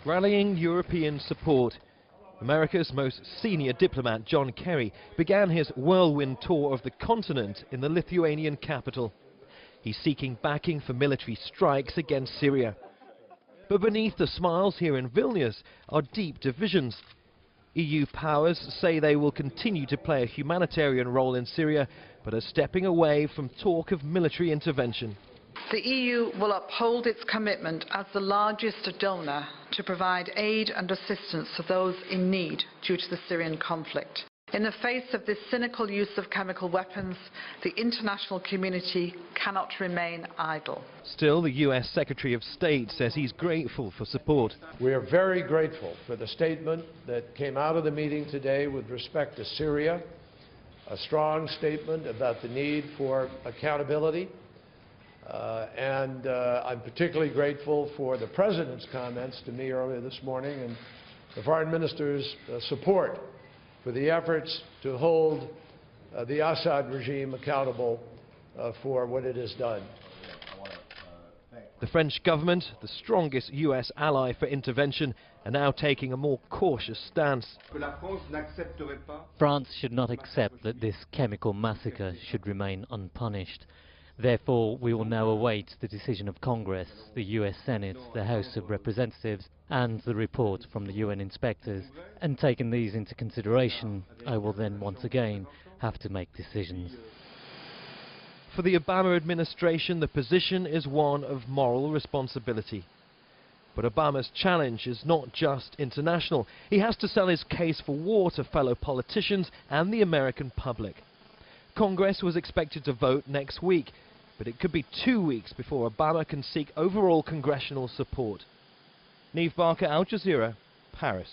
Rallying European support, America's most senior diplomat, John Kerry, began his whirlwind tour of the continent in the Lithuanian capital. He's seeking backing for military strikes against Syria. But beneath the smiles here in Vilnius are deep divisions. EU powers say they will continue to play a humanitarian role in Syria, but are stepping away from talk of military intervention. The EU will uphold its commitment as the largest donor to provide aid and assistance to those in need due to the Syrian conflict. In the face of this cynical use of chemical weapons, the international community cannot remain idle. Still, the US Secretary of State says he's grateful for support. We are very grateful for the statement that came out of the meeting today with respect to Syria, a strong statement about the need for accountability. I'm particularly grateful for the President's comments to me earlier this morning and the Foreign Minister's support for the efforts to hold the Assad regime accountable for what it has done. The French government, the strongest US ally for intervention, are now taking a more cautious stance. France should not accept that this chemical massacre should remain unpunished. Therefore, we will now await the decision of Congress, the US Senate, the House of Representatives, and the report from the UN inspectors. And taking these into consideration, I will then once again have to make decisions. For the Obama administration, the position is one of moral responsibility. But Obama's challenge is not just international. He has to sell his case for war to fellow politicians and the American public. Congress was expected to vote next week, but it could be 2 weeks before Obama can seek overall congressional support. Neve Barker, Al Jazeera, Paris.